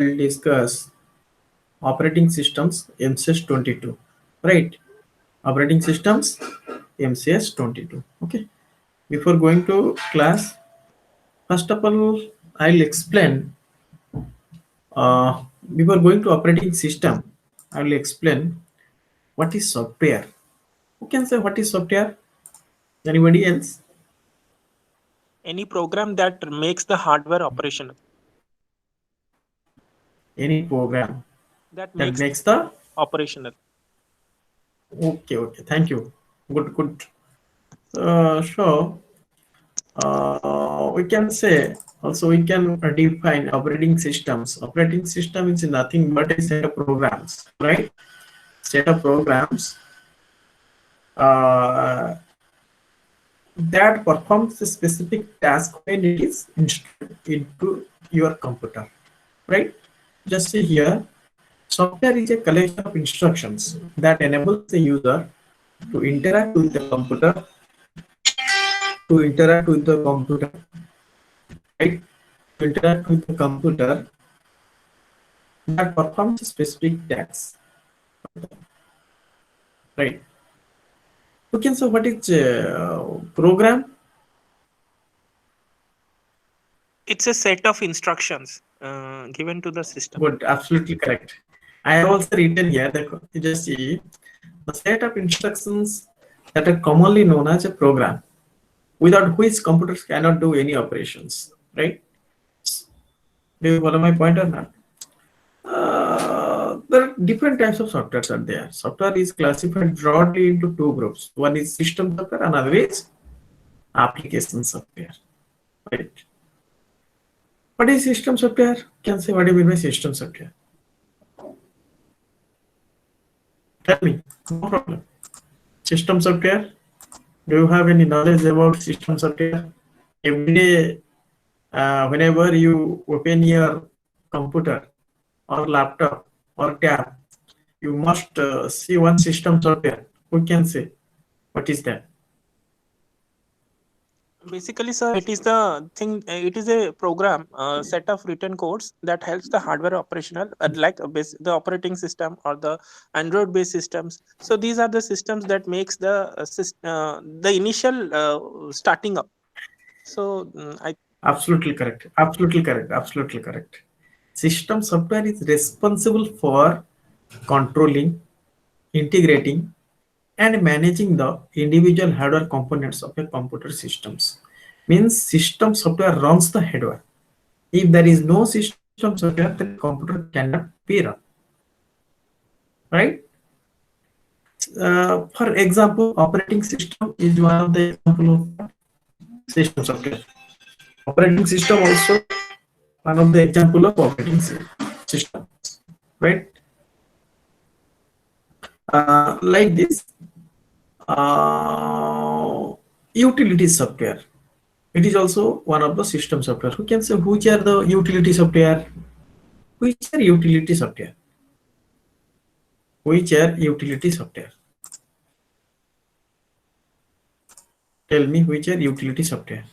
will discuss operating systems MCS-22, right? Operating systems MCS-22. Okay. Before going to class, first of all, I'll explain. Uh, Before going to operating system, I will explain what is software. Who can say what is software? Anybody else? Any program that makes the hardware operational. Any program That that makes makes the operational. okay. Thank you. Good. So we can say also we can define operating systems. Operating system is nothing but a set of programs, right? Set of programs uh, that performs a specific task when it is installed into your computer, right? Just see here, software is a collection of instructions that enables the user to interact with the computer, right? To interact with the computer that performs a specific task, right? We can say what is program? It's a set of instructions given to the system. Good, absolutely correct. I have also written here that you just see the set of instructions that are commonly known as a program, without which computers cannot do any operations, right? Do you follow my point or not? There are different types of softwares are there. Software is classified broadly into two groups. One is system software, another is application software, right? What is system software? Can say what do you mean by system software? Tell me, no problem. System software. Do you have any knowledge about system software? Every day, whenever you open your computer or laptop or tab, you must see one system software. Who can say what is that? Basically, sir, it is the thing. It is a program, set of written codes that helps the hardware operational, like the operating system or the Android-based systems. So these are the systems that makes the initial starting up. So I Absolutely correct. Absolutely correct. Absolutely correct. System software is responsible for controlling, integrating, and managing the individual hardware components of a computer systems. Means system software runs the hardware. If there is no system software, then computer cannot be run. Right? For example, operating system is one of the example of system software. Operating system also one of the example of operating system. Right? Like this, utility software. It is also one of the system software. Who can say which are the utility software? Which are utility software? Which are utility software? Tell me which are utility software.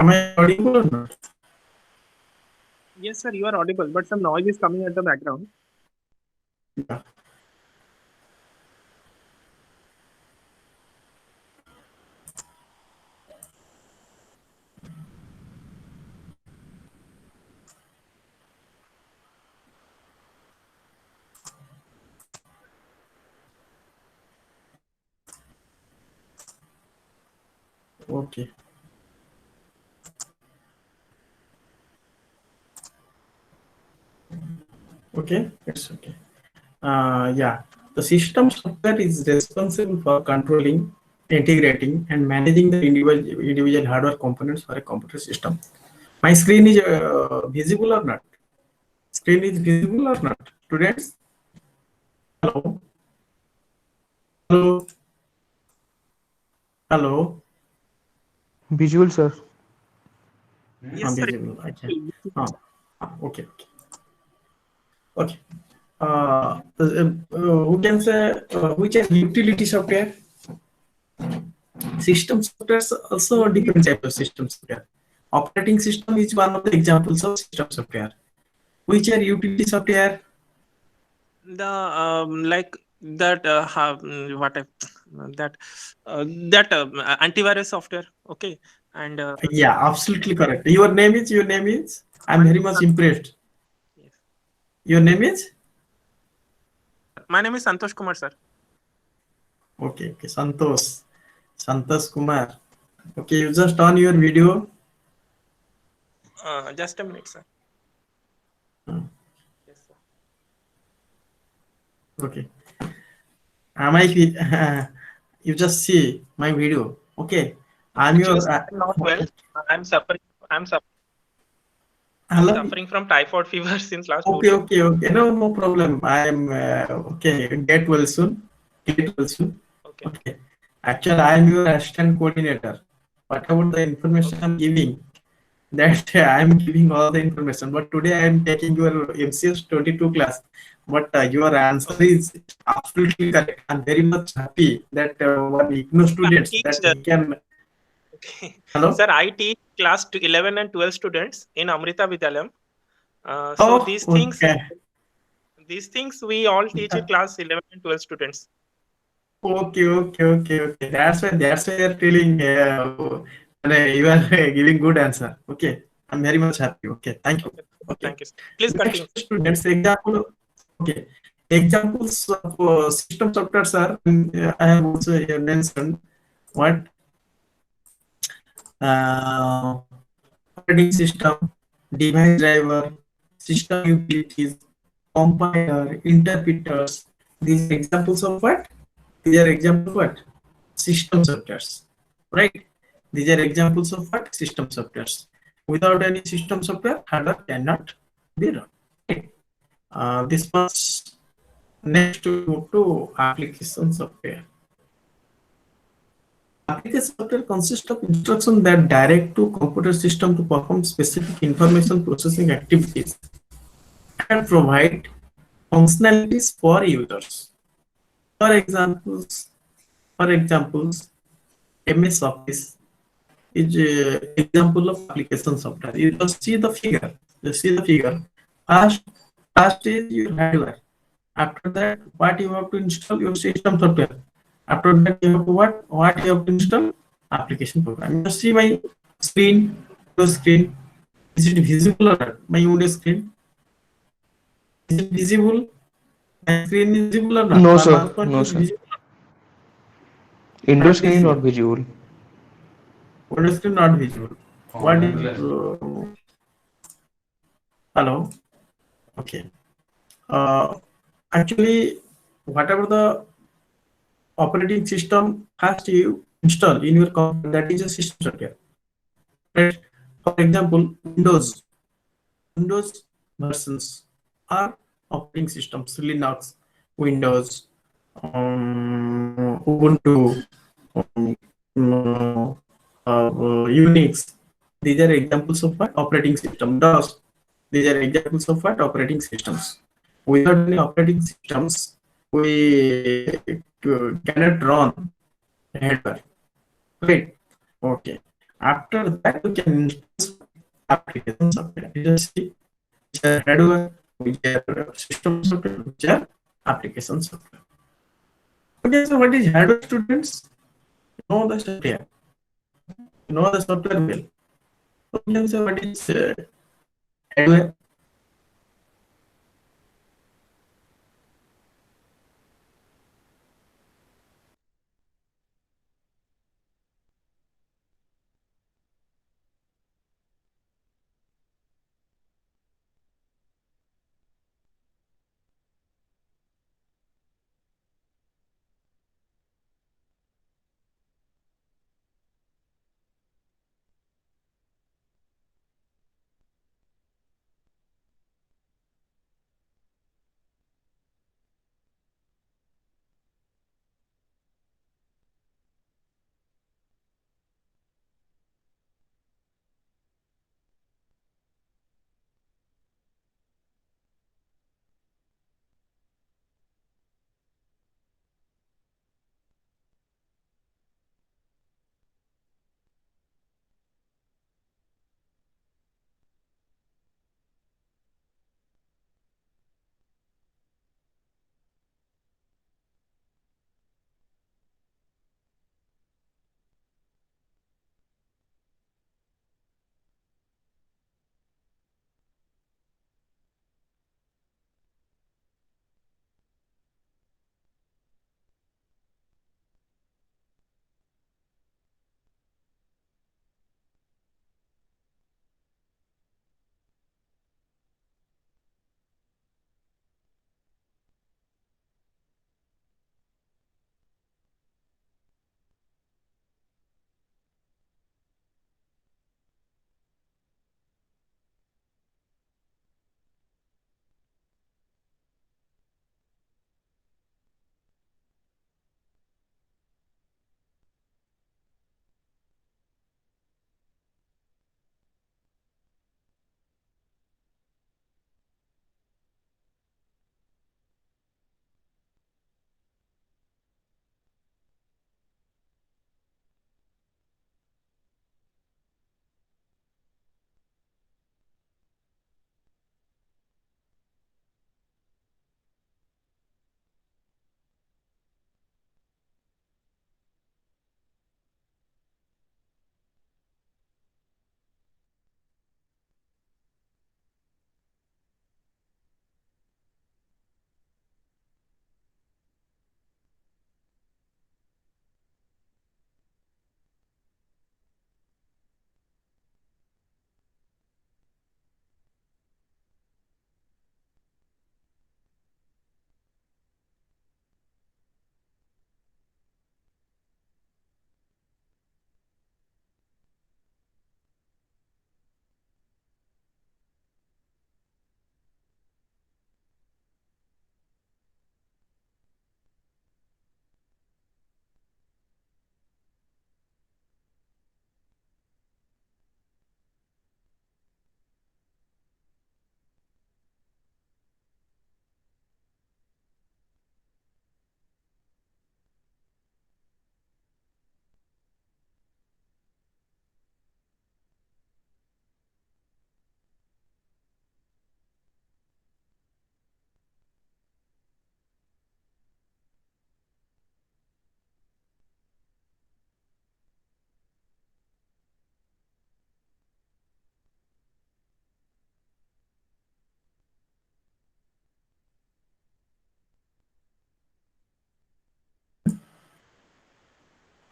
Am I audible or not? yes, sir, you are audible, but some noise is coming at the background. Yeah. Okay. Okay. It's okay. Yeah. The system software is responsible for controlling, integrating and managing the individual hardware components for a computer system. My screen is visible or not? Screen is visible or not? Students, hello, hello, hello. Visual, sir. Yes, sir. Visible. Okay. Visible, Ah, sir. okay. Okay. Who can say which are utility software? System software also different type of system software. Operating system is one of the examples of system software. Which are utility software? The like that what I, that that antivirus software. Okay, and Yeah, absolutely correct. Your name is. Your name is. I'm my name very is much impressed. yes. Your name is. My name is Santosh Kumar, sir. Okay. Okay. Santosh. Santosh Kumar. Okay. You just on your video. Just a minute, sir. Hmm, Yes, sir. okay. Am I? You just see my video. Okay. I'm Actually, your. sir, I'm not well. I'm suffering. I'm suffering. I'm Hello. suffering from typhoid fever since last two Okay, days. okay, okay. No, no problem. I'm okay. Get well soon. Get well soon. Okay. Okay. Actually, I'm your assistant coordinator. What about the information Okay. I'm giving? That I'm giving all the information. But today I'm taking your MCS-22 class. But your answer Okay. is absolutely correct. I'm very much happy that one IGNO I students teach. that he can. Okay. Hello. Sir, I teach class to 11 and 12 students in Amrita Vidyalayam. So Oh, okay. these things we all teach in class 11 and 12 students. Okay, okay, okay, okay. That's why you're telling you are giving good answer. Okay, I'm very much happy. Okay, thank you. Okay. Okay, Thank you, sir. Please next continue, sir. students example. Okay, examples of system software are I have also mentioned what uh, operating system, device driver, system utilities, compiler, interpreters. These are examples of what? These are examples of what? System softwares, right? These are examples of what? System softwares. Without any system software, hardware cannot be run. Right? This much. Next, we move to application software. Application software consists of instructions that direct to computer system to perform specific information processing activities and provide functionalities for users. For examples, MS Office is example of application software. You just see the figure. You see the figure. First, first is your hardware. After that, what you have to install your system software. After that, you have to what you have to install application program. You see my screen, your screen. Is it visible or not? My window screen. Is it visible? My screen is visible or not? No, My sir. mouse pointer No, is sir. visible, Indoor not screen not visible. visual. Window screen not visible. What is hello? Okay. Uh, Actually, whatever the operating system has you install in your computer, that is a system software. Right? For example, Windows versions are operating systems, Linux, Windows, Ubuntu, um, uh, Unix. These are examples of what operating system. DOS. These are examples of what operating systems. Without any operating systems, we cannot run hardware. Right? Okay. After that, we can install application software. You just see which are hardware, which are system software, which are application software. Okay, so what is hardware, students? You know the software. You know the software well. So you can say what is hardware.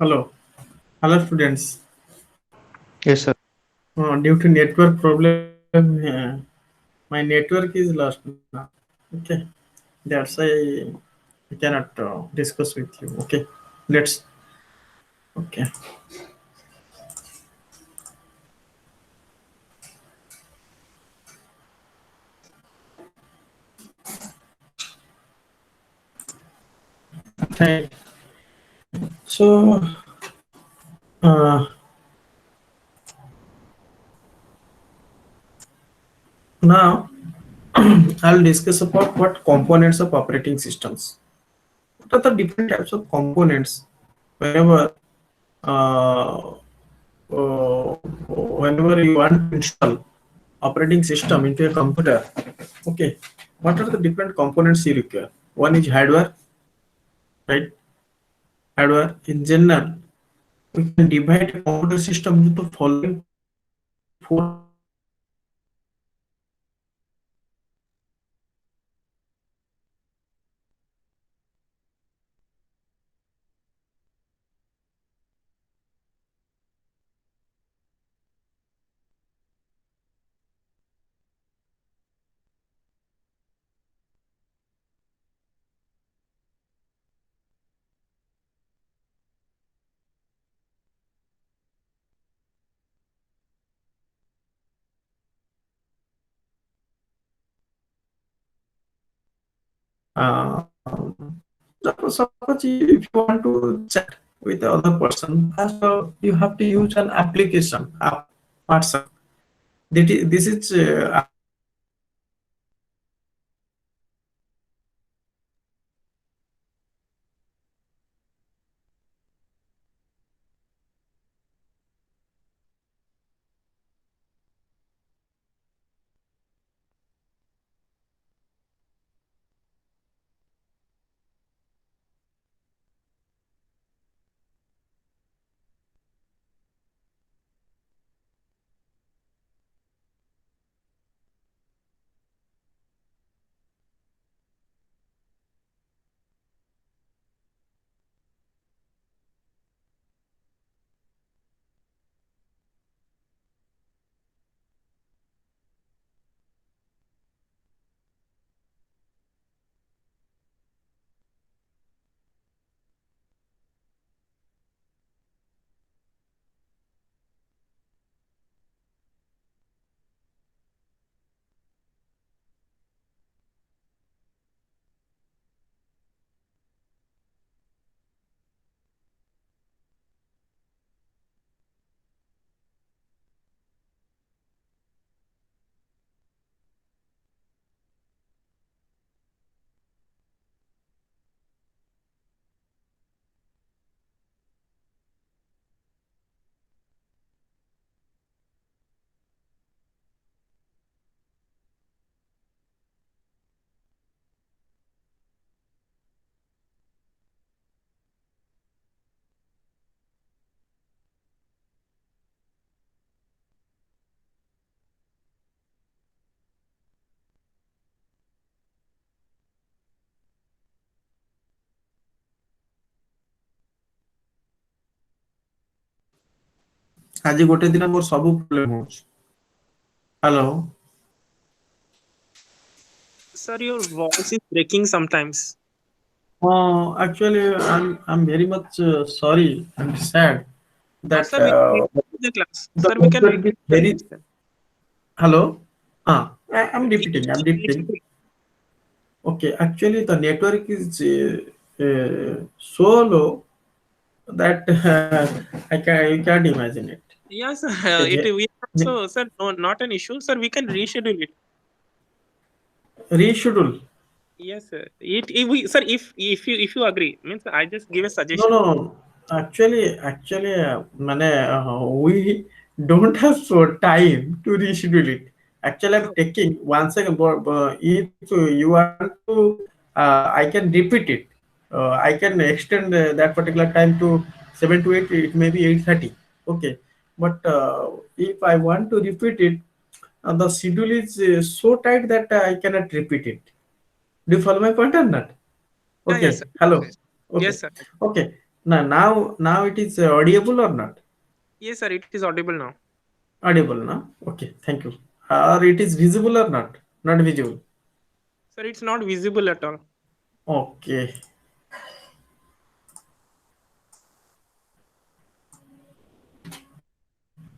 Hello. Hello, students. Yes, sir. Due to network problem, my network is lost now. Okay. That's why I cannot discuss with you. Okay. Let's. Okay. Right. So, uh, now I'll discuss about what components of operating systems. What are the different types of components whenever uh, whenever you want to install operating system into a computer? Okay, what are the different components you require? One is hardware, right? Hardware in general, we can divide a computer system into the following four types. Suppose if you want to chat with the other person, first you have to use an application app, WhatsApp. This is application which is ଆଜି ଗୋଟେ ଦିନ ମୋର ସବୁ problem ହଉଛି। Hello. Sir, your voice is breaking sometimes. Actually, I'm very much sorry and sad that Sir, we can repeat the class. the Sir, we can network is repeat the very. class then. Hello. I'm We repeating. I'm can repeating. repeat. Okay, actually the network is so low that you can't imagine it. Yes, Okay, it we also, sir, no, not an issue. Sir, we can reschedule it. reschedule. Yes, sir. It we, sir, if you agree, means I just give a No, suggestion. no. Actually, mane, we don't have so time to reschedule it. Actually, I'm Oh, taking 1 second. If you want to, I can repeat it. I can extend that particular time to 7 to 8. It may be 8:30. Okay, but if I want to repeat it, the schedule is so tight that I cannot repeat it. Do you follow my point or not? yeah, yes, Okay. sir. Hello. Yes, Okay. sir. Okay. Now it is audible or not? Yes, sir, it is audible now. Audible, no? Okay, thank you. Or it is visible or not? Not visible. Sir, it's not visible at all. Okay.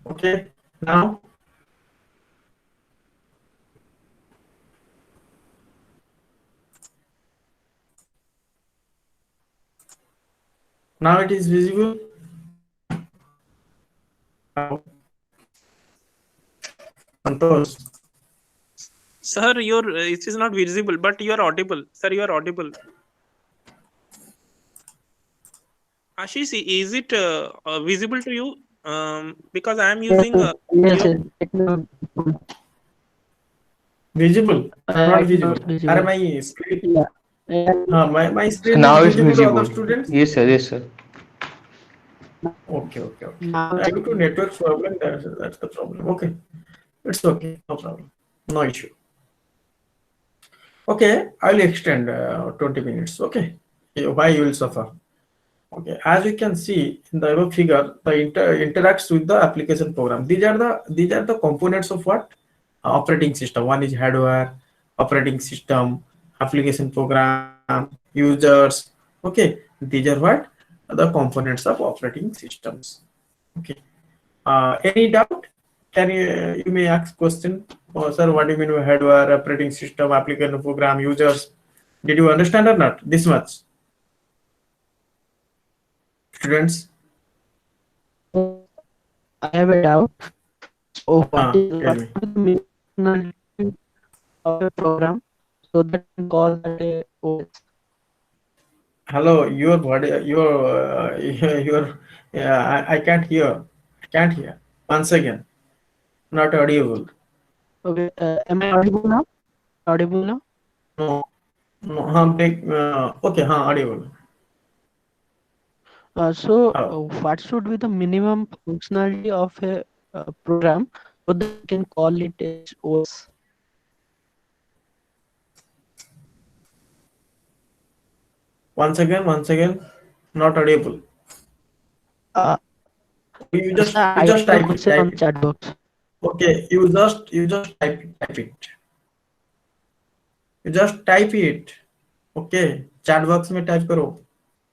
Okay. Now now it is visible. Now, Santosh. Sir, your it is not visible, but you are audible. Sir, you are audible. Ashish, is it visible to you? Because I am Yes, using sir. Yes, your. yes. It will. Visible, not Right now visible. it's Are visible. my screen? Yeah. Yeah. My It's screen is now it's visible to other visible. students. Yes, sir. Yes, sir. Okay, okay, okay. Now it's Due to visible. network problem, that's the problem. Okay, it's okay, no problem, no issue. Okay, I'll extend 20 minutes. Okay, why you will suffer? Okay, as you can see in the above figure, the interacts with the application program. These are the components of what? Operating system. One is hardware, operating system, application program, users. Okay, these are what? The components of operating systems. Okay. Any doubt? Can you may ask question? Oh, sir, what do you mean by hardware, operating system, application program, users? Did you understand or not? This much, students. Yes, I have a doubt. So Tell what me. should be the minimum functionality of a program so that we can call that a OS? Hello, your body, your, I can't hear. I can't hear. Once again, not audible. Okay, am I audible now? Audible now? No, no, okay, audible. So, Hello. what should be the minimum functionality of a program so that we can call it as OS? Once again, not audible. Uh, You Sir, you I just have a type it, question type on it. chat box. Okay, you just type it. You just type it. Okay, chat box में type करो.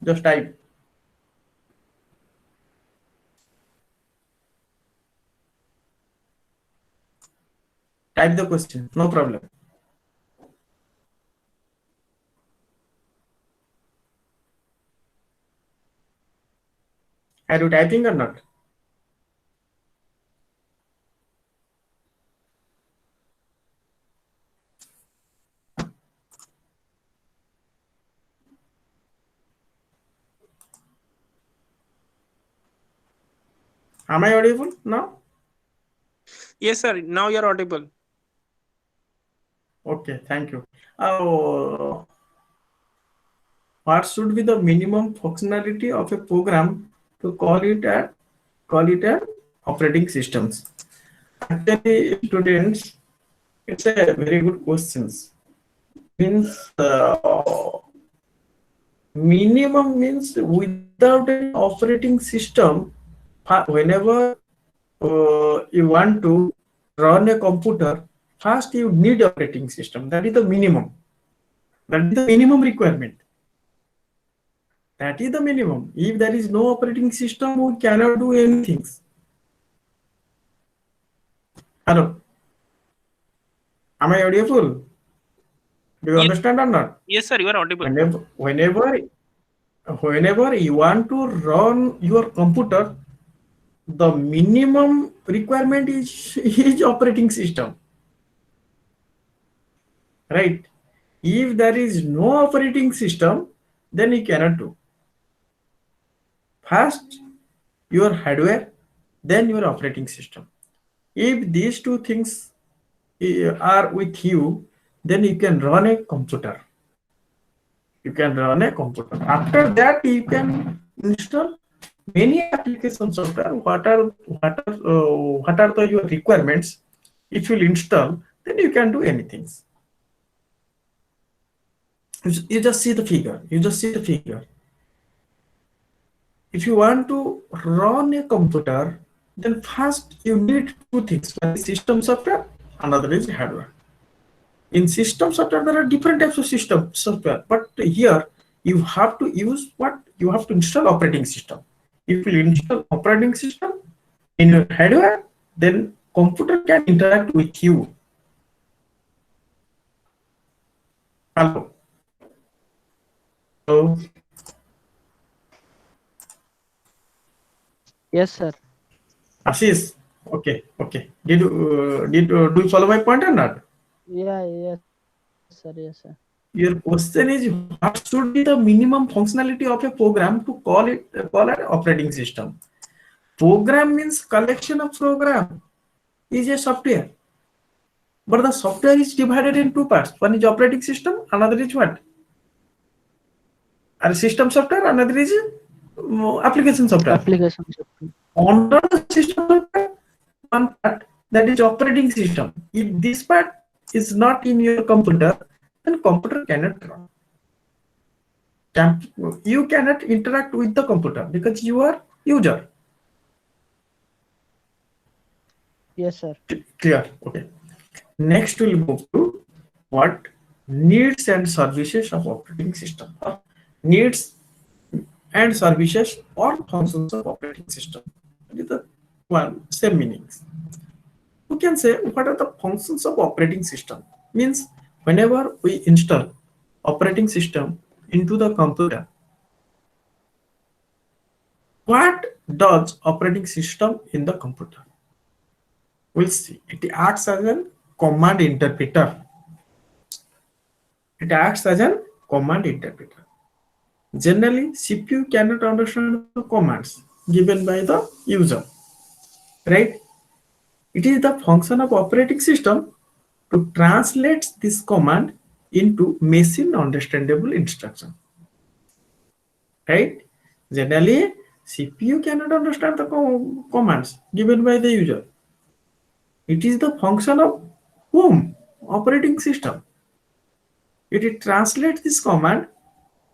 Just type. Type the question. No problem. Are you typing or not? Am I audible now? Yes, sir. Now you are audible. Okay, thank you. Uh, what should be the minimum functionality of a program to call it a operating systems? Actually, students, it's a very good questions. Means minimum means without any operating system, whenever you want to run a computer, first you need operating system. That is the minimum. That is the minimum requirement. That is the minimum. If there is no operating system, we cannot do anything. Hello, am I audible? Do you Yes, understand or not? yes, sir. You are audible. Whenever you want to run your computer, the minimum requirement is operating system, right? If there is no operating system, then you cannot do. First, your hardware, then your operating system. If these two things are with you, then you can run a computer. You can run a computer. After that, you can install many application software. What are the your requirements? If you install, then you can do anything. You just see the figure. You just see the figure. if you want to run a computer, then first you need two things. One is system software, another is hardware. In system software, there are different types of system software, but here you have to use what? You have to install operating system. If you install operating system in your hardware, then computer can interact with you. Hello. Hello. Yes, sir. Ashish. Okay. Okay. Do you follow my point or not? Yeah, yes, sir. Yes, sir. Your question is what should be the minimum functionality of a program to call an operating system. Program means collection of program is a software, but the software is divided in two parts. One is operating system, another is what? And system software, another is application software. Application software. Under the system software, one part that is operating system. If this part is not in your computer, then computer cannot run. You cannot interact with the computer because you are user. Yes, sir. Clear? Okay. Next we'll move to what? Needs and services of operating system. Needs and services or functions of operating system. It is the one same meanings. We can say what are the functions of operating system? Means whenever we install operating system into the computer, what does operating system in the computer? We'll see. It acts as a command interpreter. It acts as a command interpreter. Generally, CPU cannot understand the commands given by the user, right? It is the function of operating system to translate this command into machine understandable instruction, right? Generally, CPU cannot understand the commands given by the user. It is the function of whom? Operating system. It translates this command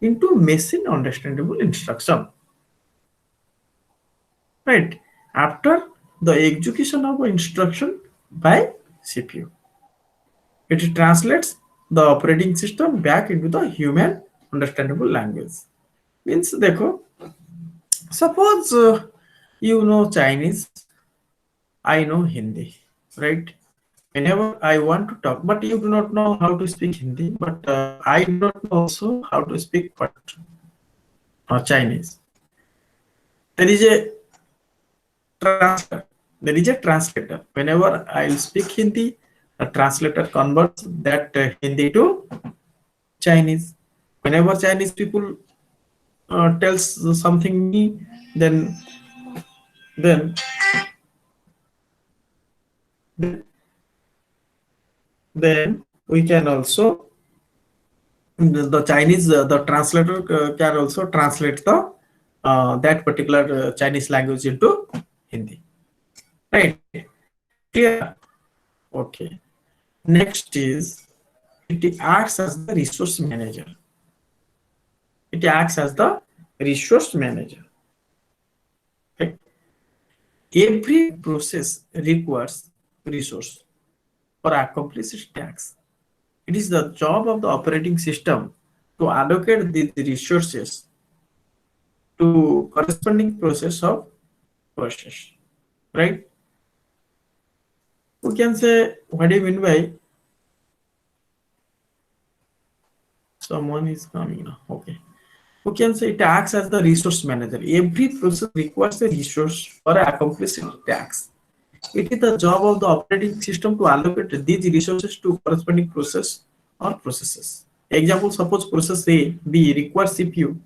into machine understandable instruction, right? After the execution of instruction by CPU, it translates the operating system back into the human understandable language. Means देखो, suppose you know Chinese, I know Hindi, right? Whenever I want to talk, but you do not know how to speak Hindi, but I do not know also how to speak what Chinese. There is a translator. There is a translator. Whenever I'll speak Hindi, a translator converts that Hindi to Chinese. Whenever Chinese people tells something me, then then then we can also the Chinese the translator can also translate the that particular Chinese language into Hindi. Right? Clear? Okay. Next is it acts as the resource manager. It acts as the resource manager. Okay. Every process requires resource for accomplish its tasks. It is the job of the operating system to allocate these resources to corresponding process of process, right? We can say, what do you mean by someone is coming now? Okay. We can say it acts as the resource manager. Every process requires a resource for accomplishing tasks. It is the job of the operating system to allocate these resources to corresponding process or processes. Example, suppose process A, B requires CPU,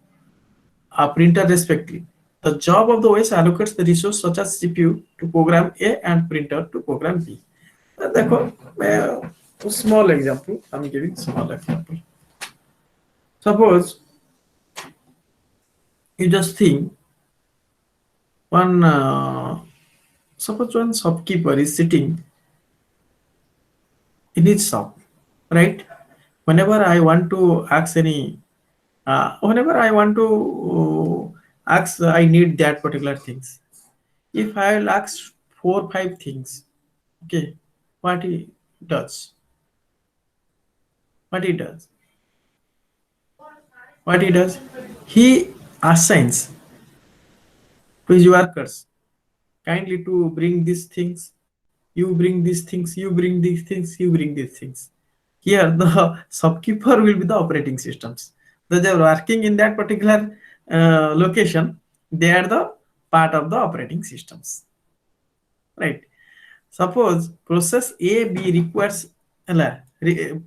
a printer respectively. The job of the OS allocates the resource such as CPU to program A and printer to program B. देखो, small example, I'm giving small example. Suppose you just think one suppose one shopkeeper is sitting in his shop, right? Whenever I want to ask any whenever I want to ask I need that particular things. If I will ask 4 5 things, okay, what he does, what he does, what he does, he assigns to his workers kindly to bring these things, you bring these things, you bring these things, you bring these things. Here the shopkeeper will be the operating systems. Those are working in that particular location, they are the part of the operating systems, right? Suppose process A B requires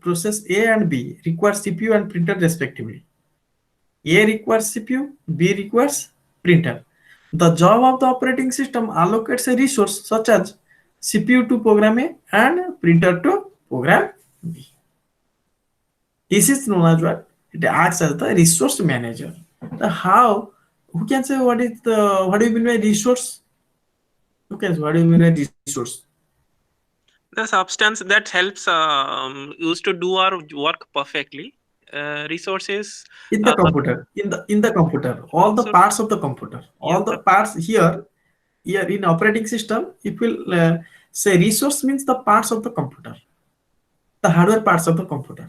process A and B requires CPU and printer respectively. A requires CPU, B requires printer. The job of the operating system allocates a resource such as CPU to program A and printer to program B. This is known as what? It acts as the resource manager. The how? Who can say what do you mean by resource? Who can say what do you mean by resource? The substance that helps used to do our work perfectly. Resources. In the Uh, computer, in the computer, all the so parts of the computer, yeah, all the parts here in operating system, it will say resource means the parts of the computer, the hardware parts of the computer,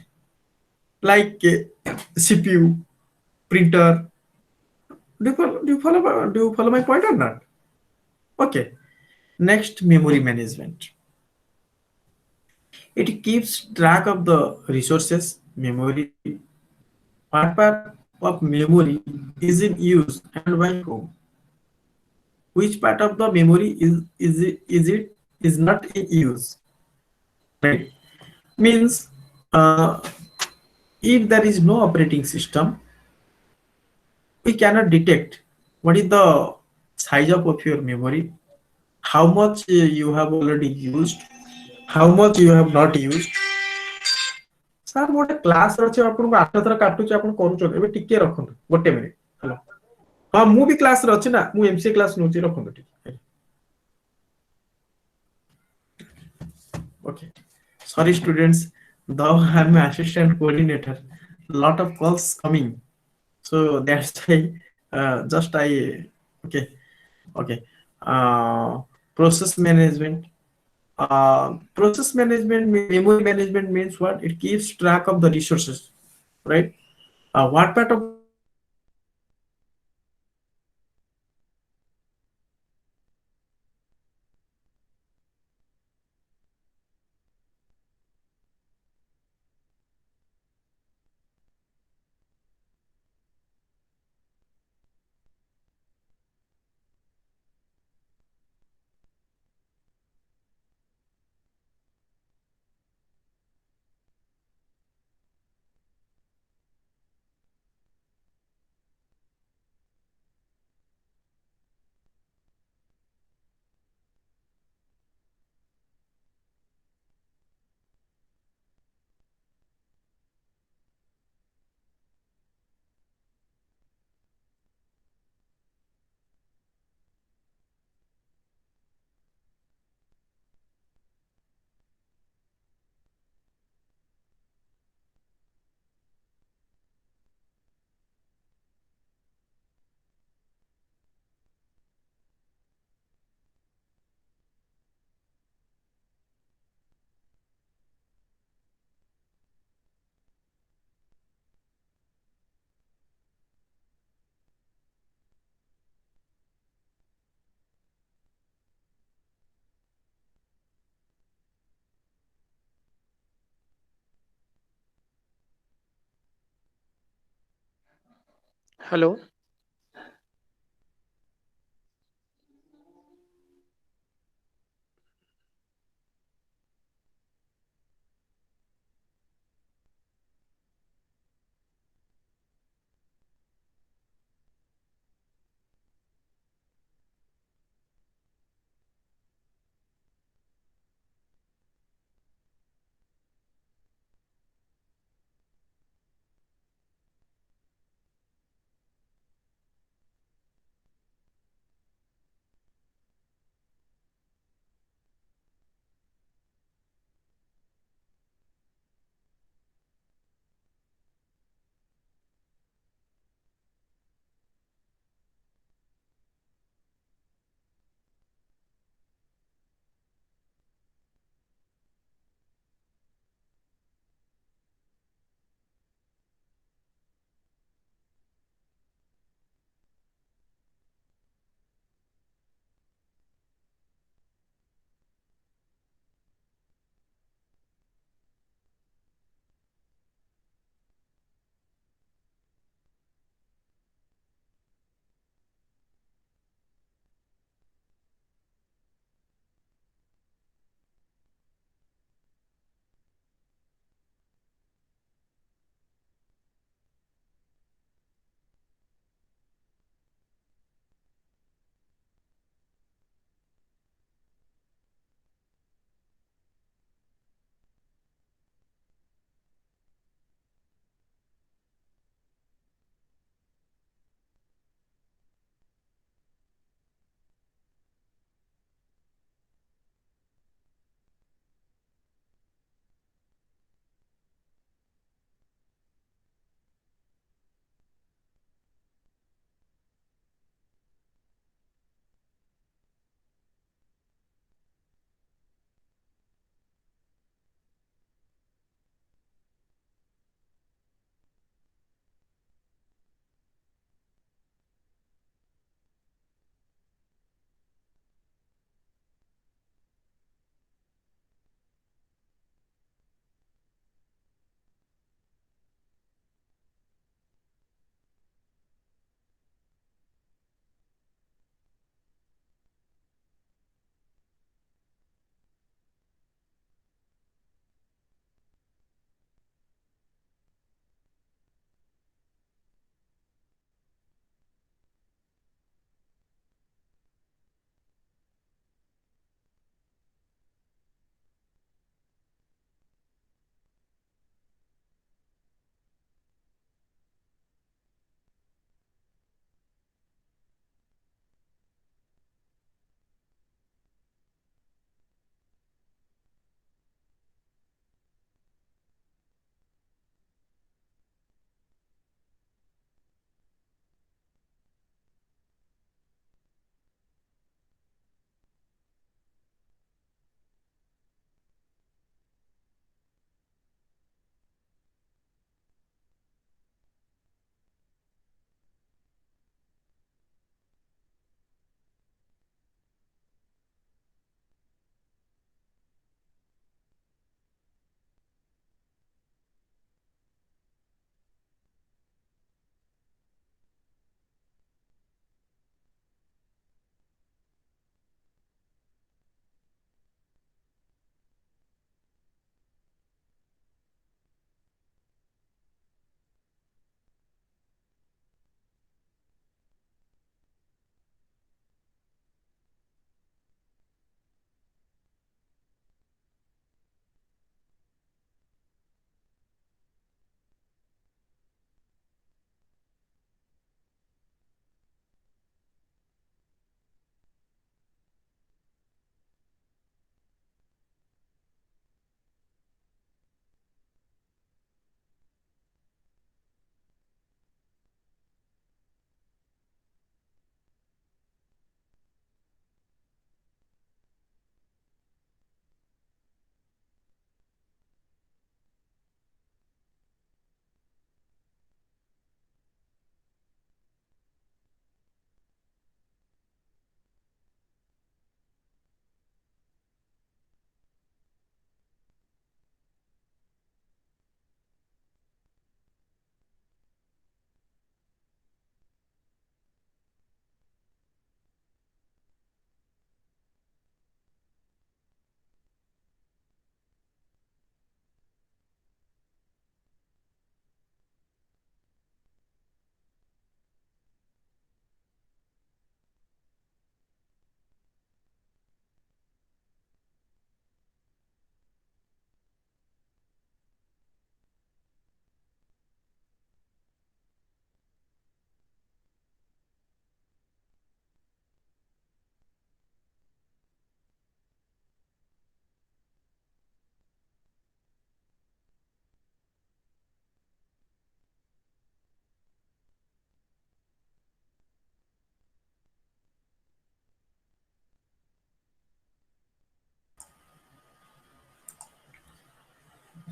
like CPU, printer. Do you follow my point or not? Okay. Next, memory management. It keeps track of the resources, memory, what part of memory is in use and by whom. Which part of the memory is not in use, right? Means if there is no operating system, we cannot detect what is the size of your memory, how much you have already used, how much you have not used. Sir ଗୋଟେ କ୍ଲାସରେ ଅଛି ଆପଣଙ୍କୁ 8 ଥର କାଟୁଛି ଆପଣ କରୁଛନ୍ତି ଏବେ ଟିକେ ରଖନ୍ତୁ ଗୋଟେ ମିନିଟ୍ ହ୍ୟାଲୋ ହଁ ମୁଁ ବି କ୍ଲାସରେ ଅଛି ନା ମୁଁ ଏମସିଏ କ୍ଲାସ ନଉଛି ରଖନ୍ତୁ ଟିକେ okay sorry students though I'm an assistant coordinator lot of calls coming so that's why just I okay okay process management process management memory management means what it keeps track of the resources right what part of the memory is in use and by whom means hello.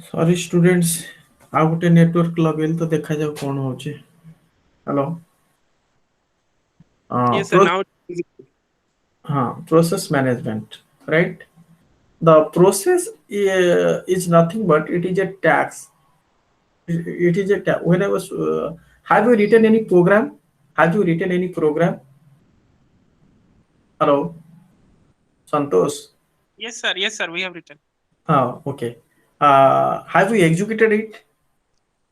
Sorry students, ଆଉ ଗୋଟେ network ଲଗେଇଲି ତ ଦେଖାଯାଉ କଣ ହଉଛି। Hello. Yes, sir. Now Process management, right? The process is nothing but it is a tax. It is a tax. When I was, have you written any program? Have you written any program? Hello, Santosh. yes, sir. Yes, sir. We have written. Okay. Have you executed it?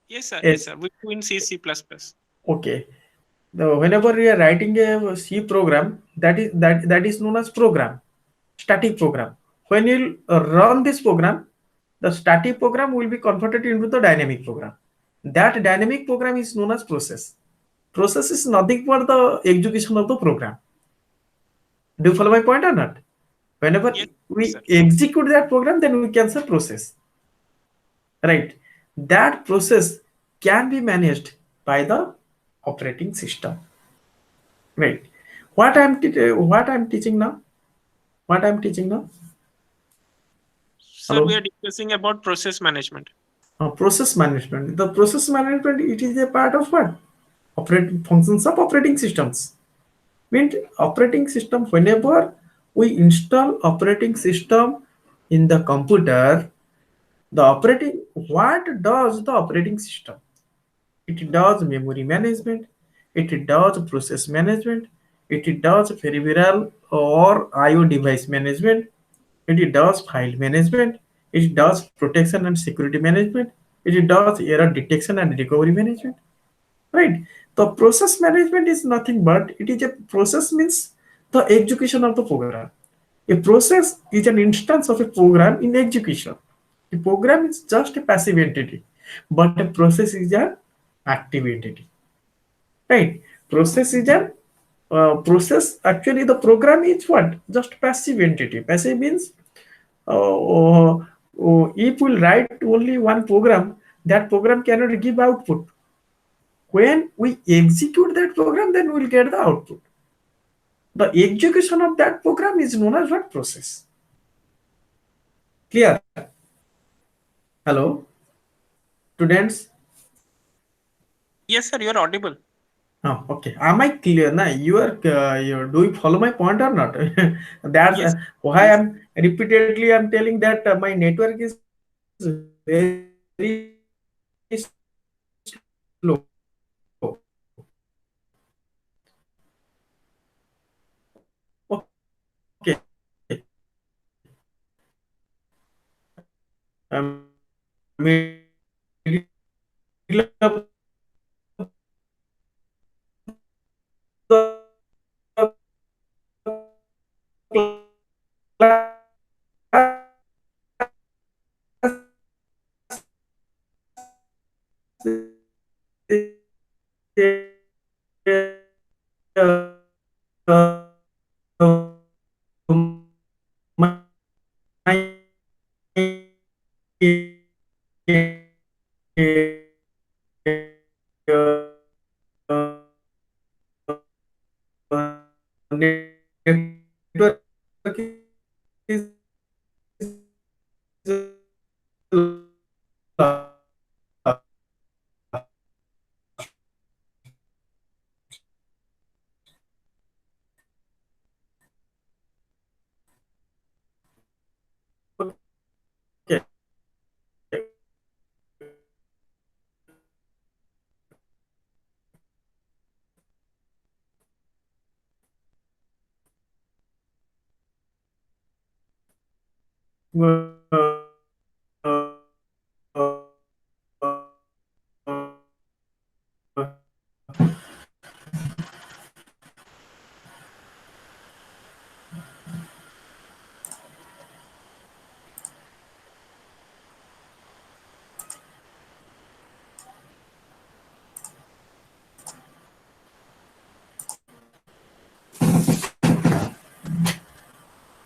Yes, sir. Yes, Yes. sir. We do in C, C++. Okay. Whenever you are writing a C program, that is known as program, static program. When you run this program, the static program will be converted into the dynamic program. That dynamic program is known as process. Process is nothing but the execution of the program. Do you follow my point or not? Whenever Yes, we sir. execute that program, then we can say process, right? That process can be managed by the operating system, right? What I'm teaching now? What I'm teaching now? Sir, we Hello. are discussing about process management. Process management. The process management, it is a part of what? Operating functions of operating systems. Means operating system, whenever we install operating system in the computer, the operating, what does the operating system? It does memory management, it does process management, it does peripheral or IO device management, it does file management, it does protection and security management, it does error detection and recovery management, right? The process management is nothing but it is a process means the execution of the program. A process is an instance of a program in execution. A program is just a passive entity, but a process is an active entity, right? Process is an process. Actually, the program is what? Just passive entity. Passive means if we write only one program, that program cannot give output. When we execute that program, then we'll get the output. The execution of that program is known as what? Process. Clear? Hello, students. Yes, sir. You are audible. Oh, okay. Am I clear? Now do you follow my point or not? That's Yes. why Yes. I'm repeatedly I'm telling that my network is very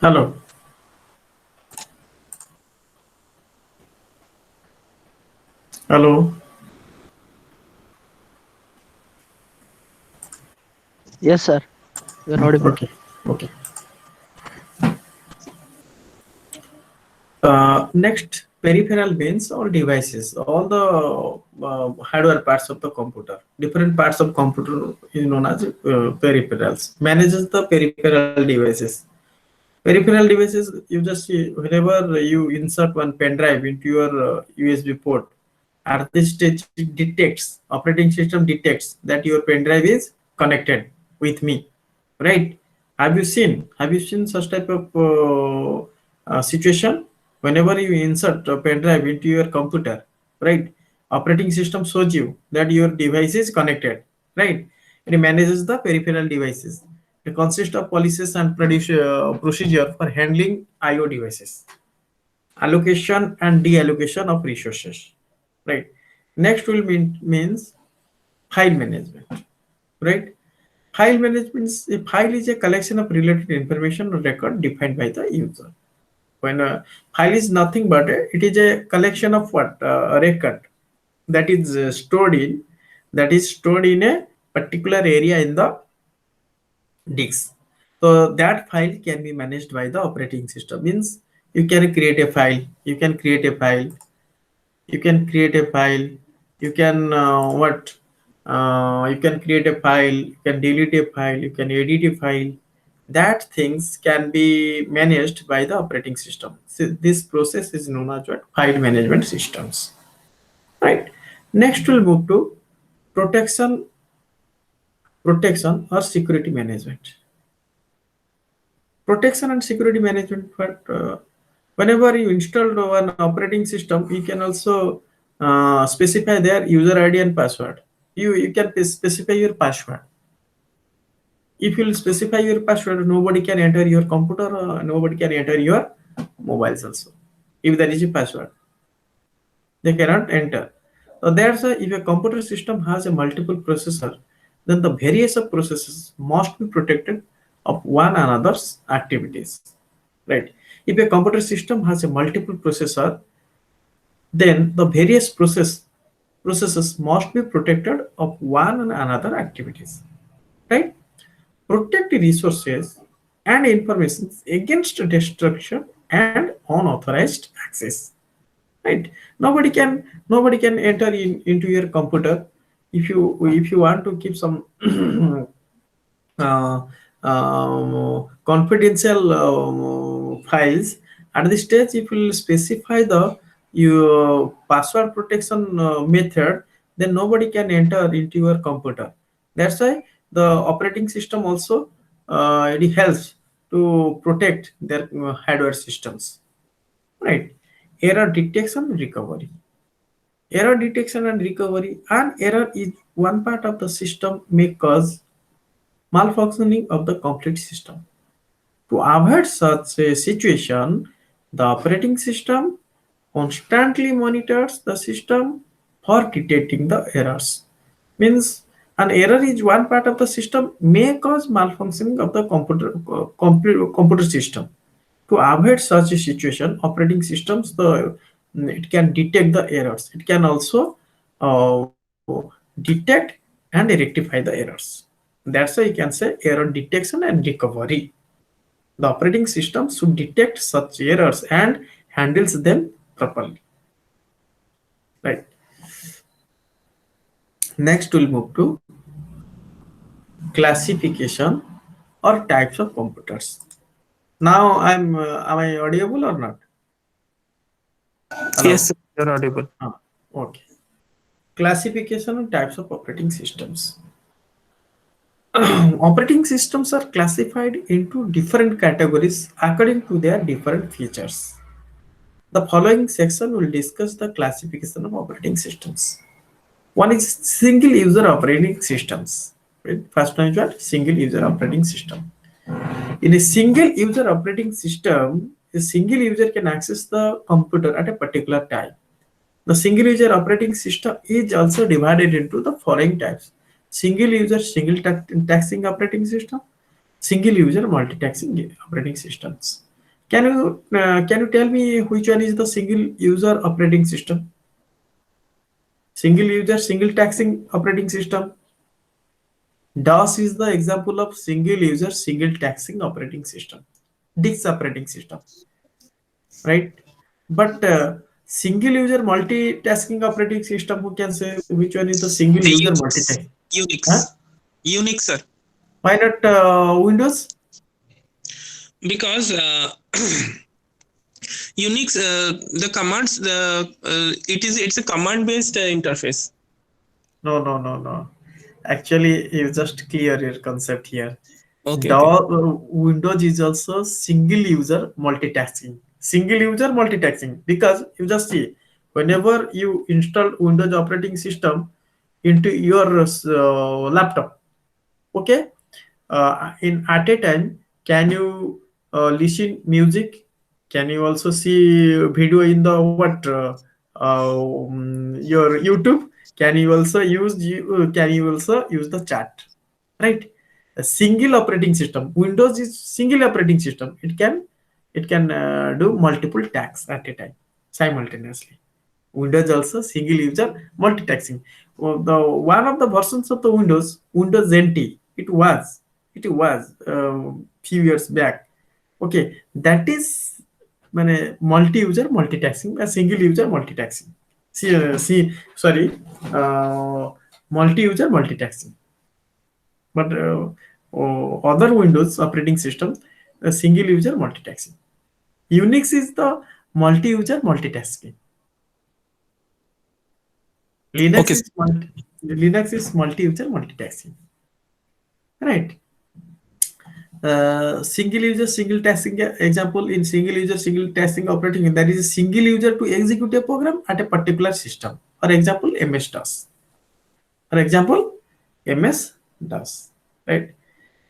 Hello. Hello. Yes, sir. You're audible. Okay. Okay. Next. peripheral means all devices, all the hardware parts of the computer. Different parts of computer is known as peripherals. Manages the peripheral devices. Peripheral devices, you just see whenever you insert one pen drive into your USB port, at this stage it detects, operating system detects that your pen drive is connected with me, right? Have you seen such type of situation? Whenever you insert a pen drive into your computer, right, operating system shows you that your device is connected, right? It manages the peripheral devices. It consists of policies and procedure for handling IO devices, allocation and deallocation of resources, right? Next will means file management, right? File management, a file is a collection of related information or record defined by the user. When a file is nothing but it is a collection of what, a record that is stored in a particular area in the disk. So that file can be managed by the operating system. Means you can create a file, you can create a file, you can create a file, you can what you can create a file, you can delete a file, you can edit a file. That things can be managed by the operating system. So this process is known as what, file management systems, right? Next we'll move to protection protection or security management. Protection and security management, but whenever you install one operating system, you can also specify their user ID and password. You can specify your password. If you specify your password, nobody can enter your computer, nobody can enter your mobiles also. If there is a password, they cannot enter. So that's why if a computer system has a multiple processor, then the various of processes must be protected of one another's activities. Right? If a computer system has a multiple processor, then the various processes must be protected of one and another activities. Right? Protect resources and information against destruction and unauthorized access. Right? Nobody can enter into your computer. If you want to keep some uh, confidential files, at this stage if you will specify the your password protection method, then nobody can enter into your computer. That's why the operating system also it helps to protect their hardware systems, right? Error detection and recovery. Error detection and recovery. An error is one part of the system may cause malfunctioning of the complete system. To avoid such a situation, the operating system constantly monitors the system for detecting the errors. Means an error is one part of the system may cause malfunctioning of the computer system. To avoid such a situation, operating systems, it can detect the errors. It can also detect and rectify the errors. That's why you can say error detection and recovery. The operating system should detect such errors and handles them properly. Right. Next, we'll move to classification or types of computers. Now, am I audible or not? Yes, Hello. sir, you're audible. Okay. Classification and types of operating systems. Operating systems are classified into different categories according to their different features. The following section will discuss the classification of operating systems. One is single user operating systems. Right? First one is what? Single user operating system. In a single user operating system, a single user can access the computer at a particular time. The single user operating system is also divided into the following types: single user single taxing operating system, single user multitasking operating systems. Can you tell me which one is the single user operating system? Single user single taxing operating system. DOS is the example of single user single taxing operating system. DIX operating system, right? But Single user multitasking operating system, who can say which one is the single The user Unix, multitasking? Huh? Unix, Unix, sir. Why not Windows? Because Unix, the commands, it's a command based interface. No, no, no, no. Actually, you just clear your concept here. Okay, The okay. Windows is also single user multitasking. Single user multitasking, because you just see, whenever you install Windows operating system into your laptop, okay, in at a time, can you listen music? Can you also see video in the your YouTube? Can you also can you also use the chat, right? A single operating system, Windows is single operating system. It can do multiple tasks at a time simultaneously. Windows also single user multitasking. The one of the versions of the Windows NT, it was few years back. Okay, that is multi-user multitasking, a single user multitasking. Sorry, uh, multi-user multitasking. But other Windows operating system, a single user multitasking. Unix is the multi-user multitasking. Linux Okay, is multi-user multitasking, right? Single user single tasking example, in single user single tasking operating, that is a single user to execute a program at a particular system. For example, MS DOS. For example, MS DOS, right?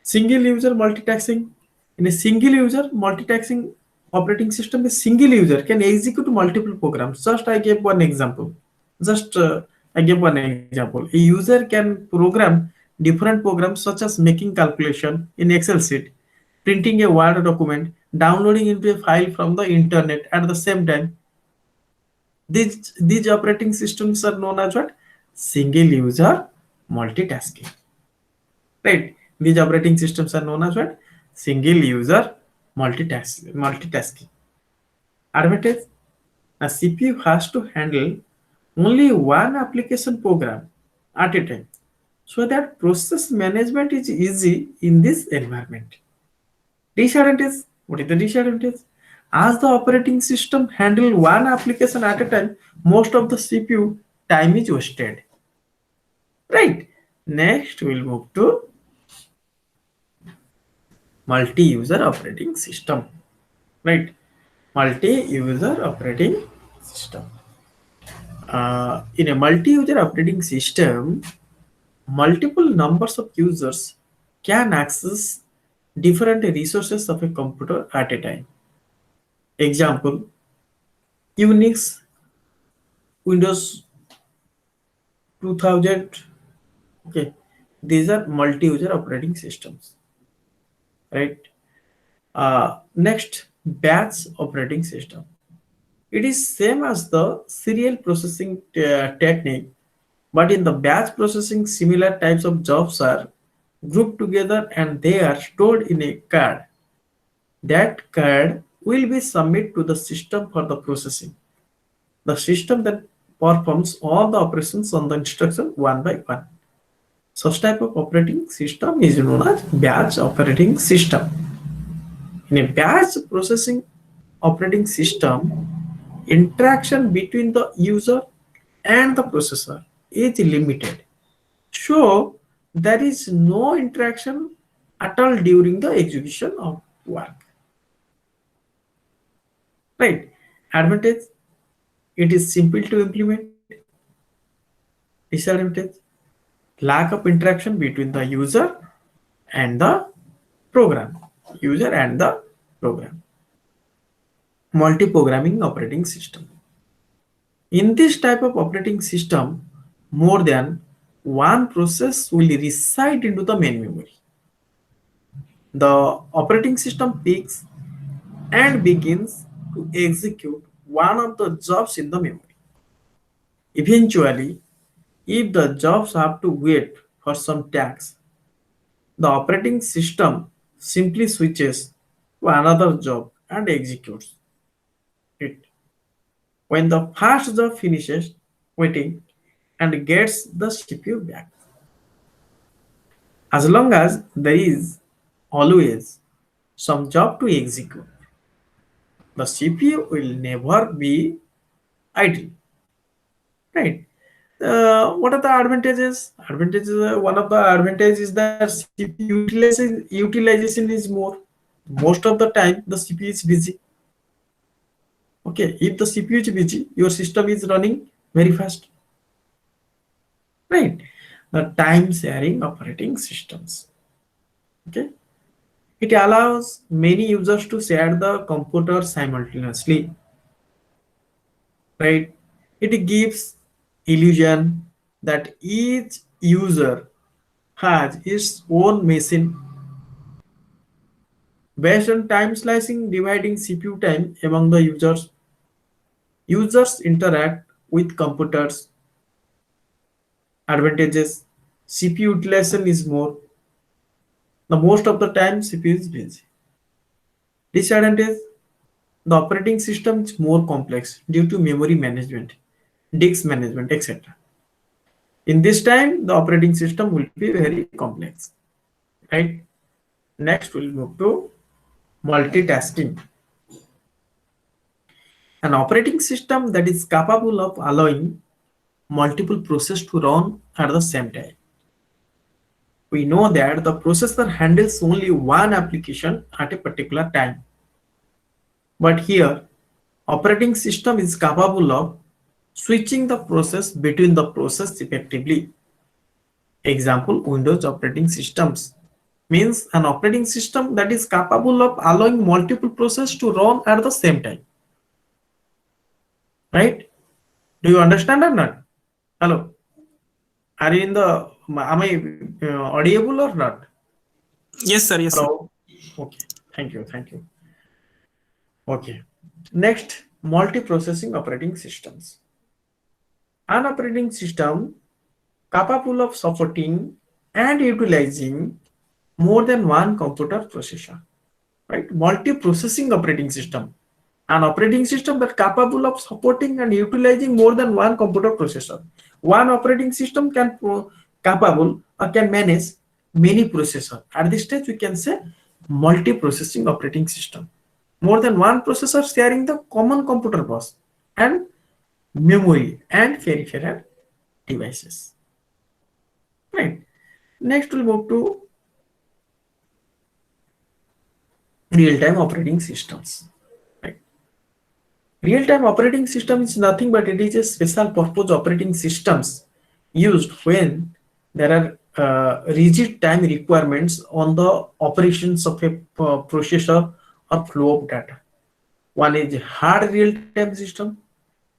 Single user multitasking, in a single user multitasking operating system, a single user can execute multiple programs. Just I gave one example. Just I gave one example. A user can program different programs such as making calculation in Excel sheet, printing a Word document, downloading into a file from the internet at the same time. These operating systems are known as what? Single user multitasking. Right? These operating systems are known as what? Single user multitasking. Advantage: a CPU has to handle only one application program at a time, so that process management is easy in this environment. Disadvantage: what is the disadvantage? As the operating system handle one application at a time, most of the CPU time is wasted. Right? Next, we'll move to multi-user operating system. Right? Multi-user operating system. In a multi-user operating system, multiple numbers of users can access different resources of a computer at a time. Example: Unix, Windows 2000. Okay, these are multi-user operating systems, right? Next, batch operating system. It is same as the serial processing technique, but in the batch processing, similar types of jobs are grouped together and they are stored in a card. That card will be submitted to the system for the processing. The system then performs all the operations on the instruction one by one. Such type of operating system is known as batch operating system. In a batch processing operating system, interaction between the user and the processor is limited. So there is no interaction at all during the execution of work. Right? Advantage: it is simple to implement. Disadvantage: lack of interaction between the user and the program. User and the program. Multi-programming operating system. In this type of operating system, more than one process will reside into the main memory. The operating system picks and begins to execute one of the jobs in the memory. Eventually, if the jobs have to wait for some task, the operating system simply switches to another job and executes it. when the first job finishes waiting and gets the CPU back. As long as there is always some job to execute, the CPU will never be idle, right? What are the advantages? One of the advantages is that CPU utilization is more. Most of the time, the CPU is busy. Okay, if the CPU is busy, your system is running very fast, right? The time sharing operating systems. Okay, it allows many users to share the computer simultaneously, right? It gives illusion that each user has its own machine. Based on time slicing, dividing CPU time among the users, users interact with computers. Advantages: CPU utilization is more. The most of the time, CPU is busy. Disadvantage: the operating system is more complex due to memory management, disk management, etc. In this time, the operating system will be very complex, right? Next, we'll move to multitasking. An operating system that is capable of allowing multiple processes to run at the same time. We know that the processor handles only one application at a particular time. But here, operating system is capable of switching the process between the process effectively. Example, Windows operating systems means an operating system that is capable of allowing multiple processes to run at the same time. Right? Do you understand or not? Hello? Are you in the, am I audible or not? Yes, sir. Yes, sir. Hello? Okay. Thank you. Thank you. Okay. Next, multiprocessing operating systems. An operating system capable of supporting and utilizing more than one computer processor, right? Multiprocessing operating system, an operating system that capable of supporting and utilizing more than one computer processor. One operating system can capable or can manage many processors. At this stage, we can say multiprocessing operating system. More than one processor sharing the common computer bus and memory and peripheral devices. Right. Next, we'll move to real-time operating systems. Right. Real-time operating system is nothing but it is a special purpose operating systems used when there are rigid time requirements on the operations of a processor or flow of data. One is hard real-time system.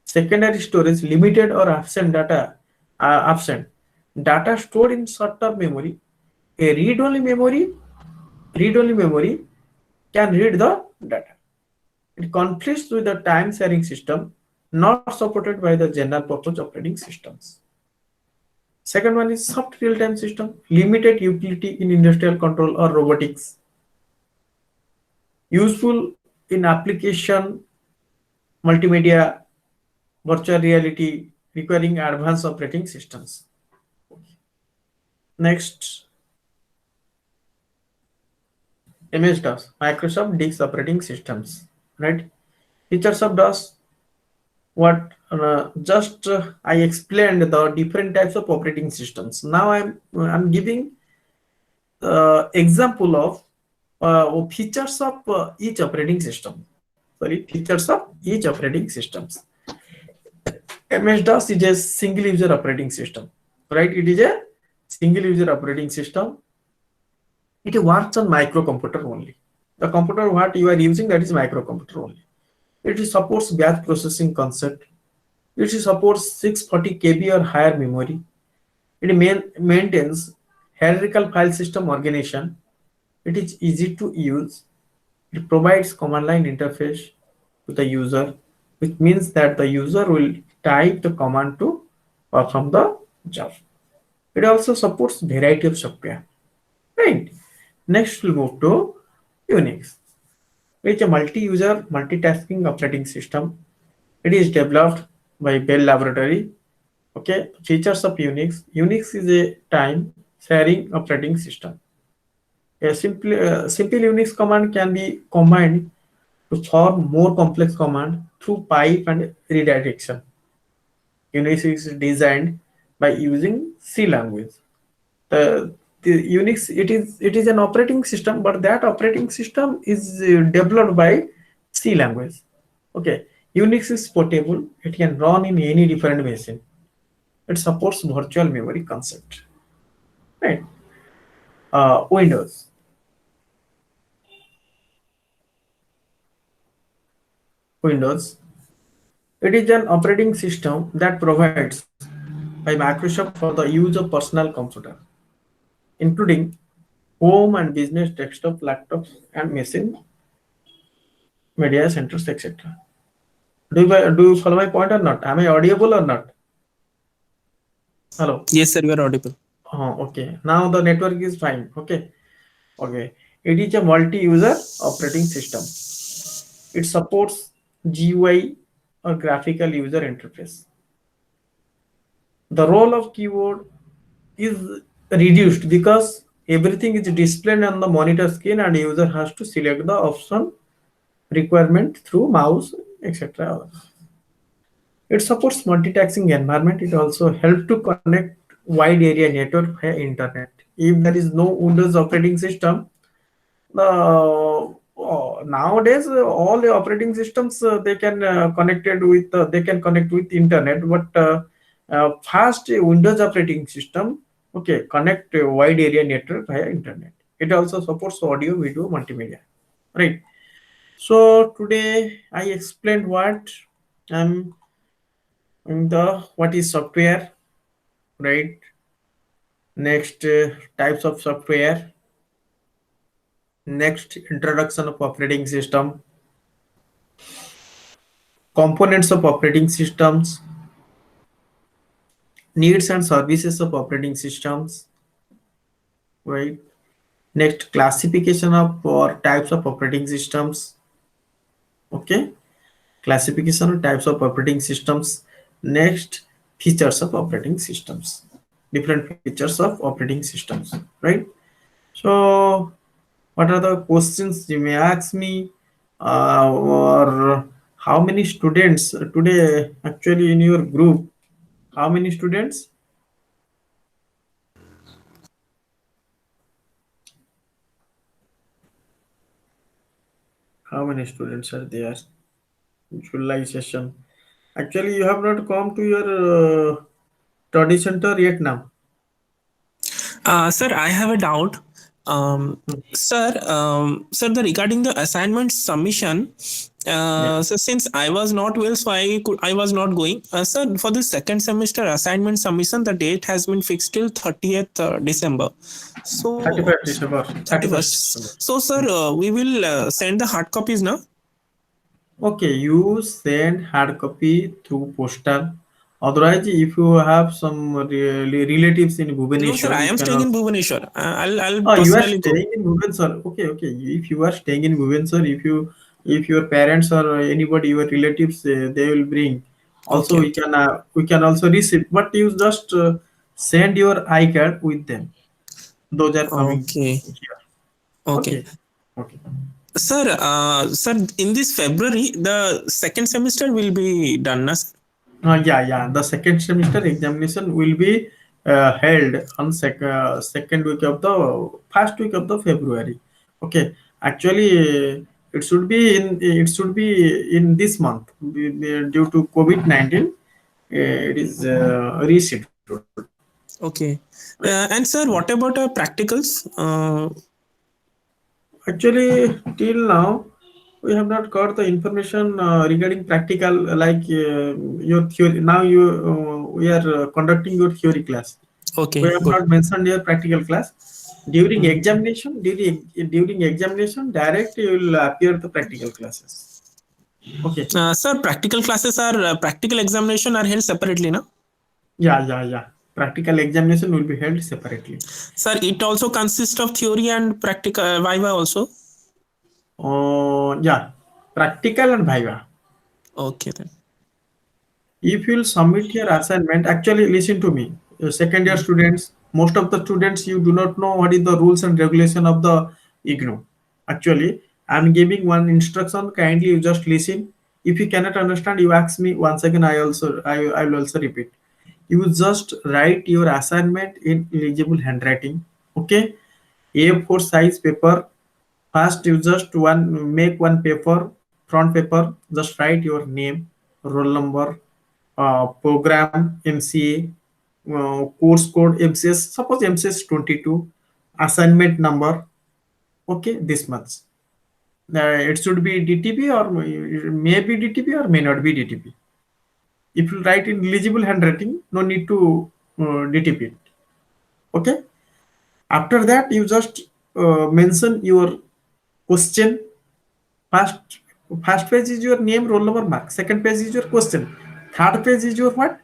Secondary storage, limited or absent data, data stored in short-term memory. A read-only memory can read the data. It conflicts with the time sharing system not supported by the general purpose operating systems. Second one is soft real-time system, limited utility in industrial control or robotics. Useful in application, multimedia, virtual reality, requiring advanced operating systems. Next, MS-DOS, Microsoft Disk Operating Systems, right? Features of DOS, what just I explained the different types of operating systems. Now I'm giving example of features of each operating system. Sorry, features of each operating systems. MS-DOS is a single user operating system, right? It is a single user operating system. It works on microcomputer only. The computer what you are using, that is microcomputer only. It supports batch processing concept. It supports 640 KB or higher memory. It maintains hierarchical file system organization. It is easy to use. It provides command line interface to the user, which means that the user will type the command to perform the job. It also supports variety of software. Right. Next, we'll move to Unix, which is a multi-user multitasking operating system. It is developed by Bell Laboratory. Okay, features of Unix. Unix is a time sharing operating system. A simple Unix command can be combined to form more complex command through pipe and redirection. Unix is designed by using C language. The, the Unix, it is an operating system, but that operating system is developed by C language. Okay, Unix is portable. It can run in any different machine. It supports virtual memory concept. Right. Windows. Windows. It is an operating system that provides by Microsoft for the use of personal computer, including home and business desktop, laptops, and machine, media centers, etc. Do you follow my point or not? Am I audible or not? Hello. Yes, sir, you are audible. Okay. Now the network is fine. Okay. Okay. It is a multi-user operating system. It supports GUI or graphical user interface. The role of keyboard is reduced because everything is displayed on the monitor screen and user has to select the option requirement through mouse, etc. It supports multitasking environment. It also helps to connect wide area network via internet. If there is no Windows operating system, nowadays all the operating systems they can they can connect with internet, but fast Windows operating system, okay, connect a wide area network via internet. It also supports audio, video, multimedia, right? So today I explained um what is software, right? Next, types of software. Next, introduction of operating system, components of operating systems, needs and services of operating systems, right? Next, classification of or types of operating systems. Okay, classification of types of operating systems. Next, features of operating systems, different features of operating systems, right? So what are the questions you may ask me, or how many students today actually in your group? How many students? How many students are there? July session. Actually, you have not come to your study center yet now. Sir, I have a doubt. Hmm. Sir, the regarding the assignment submission. Yeah. So since I was not well, so I was not going. Sir, for the second semester assignment submission, the date has been fixed till 30th December. So 31st December. 31st December. 31st. So, sir, we will send the hard copies now. Okay, you send hard copy through postal. Otherwise, if you have some relatives in No, sir, Bhubaneswar, I you am can staying in also. Bhubaneswar. I'll Oh, you are personally go. staying in Bhubaneswar. Okay, okay. If you are staying in Bhubaneswar, if your parents or anybody, your relatives, they will bring. Also, Okay, we okay, can also receive. But you just send your I-card with them. Those are coming okay, here. okay. Okay, okay. Sir, in this February, the second semester will be done, na, sir? Yeah, yeah. The second semester examination will be held on second week of the first week of the February. Okay. Actually, it should be in this month. Due to COVID-19. It is rescheduled. Okay. Right. And sir, what about practicals? Actually, till now, we have not got the information regarding practical, like your theory. Now we are conducting your theory class. We Okay, have good. not mentioned your practical class. During Mhm. examination, during examination, direct you will appear the practical classes. Okay. Sir, practical classes are practical examination are held separately, na? Yeah, yeah, yeah. Practical examination will be held separately. Sir, it also consists of theory and practical viva also. Yeah, practical and viva. Okay then. If you'll submit your assignment, actually listen to me. Second year Mm. students, most of the students you do not know what is the rules and regulation of the IGNOU. Actually, I'm giving one instruction. Kindly you just listen. If you cannot understand, you ask me once again. I will also repeat. You just write your assignment in legible handwriting. Okay, A4 size paper. First, you just one make one paper, front paper. Just write your name, roll number, program MCA, course code MCS. Suppose MCS 22, assignment number. Okay, this much. It should be DTP or may be DTP or may not be DTP. If you write in legible handwriting, no need to DTP it. Okay. After that, you just mention your question. First, first page is your name, roll number, mark. Second page is your question. Third page is your what?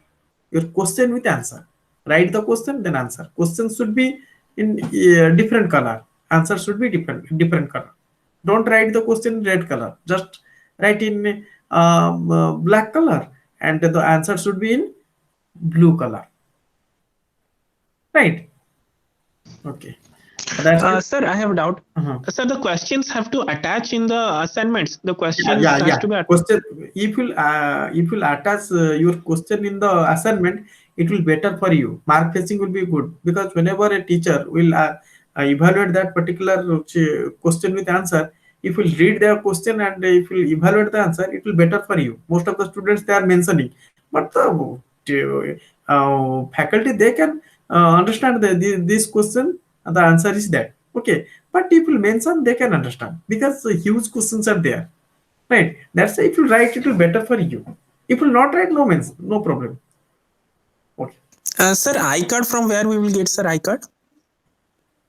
Your question with answer. Write the question, then answer. Question should be in different color. Answer should be different color. Don't write the question in red color. Just write in black color, and the answer should be in blue color. Right? Okay. That's it. Sir, I have a doubt. Uh-huh. Sir, the questions have to attach in the assignments. The Yeah, questions yeah, has yeah. to be Question. If you'll attach your question in the assignment, it will better for you. Mark fetching will be good because whenever a teacher will evaluate that particular question with answer, if you read their question and if you evaluate the answer, it will better for you. Most of the students they are mentioning, but the faculty they can understand this question and the answer is that. Okay, but if you mention, they can understand because huge questions are there. Right. That's why if you write, it will better for you. If you not write, no means no problem. Okay. Sir, iCard from where we will get, sir, iCard?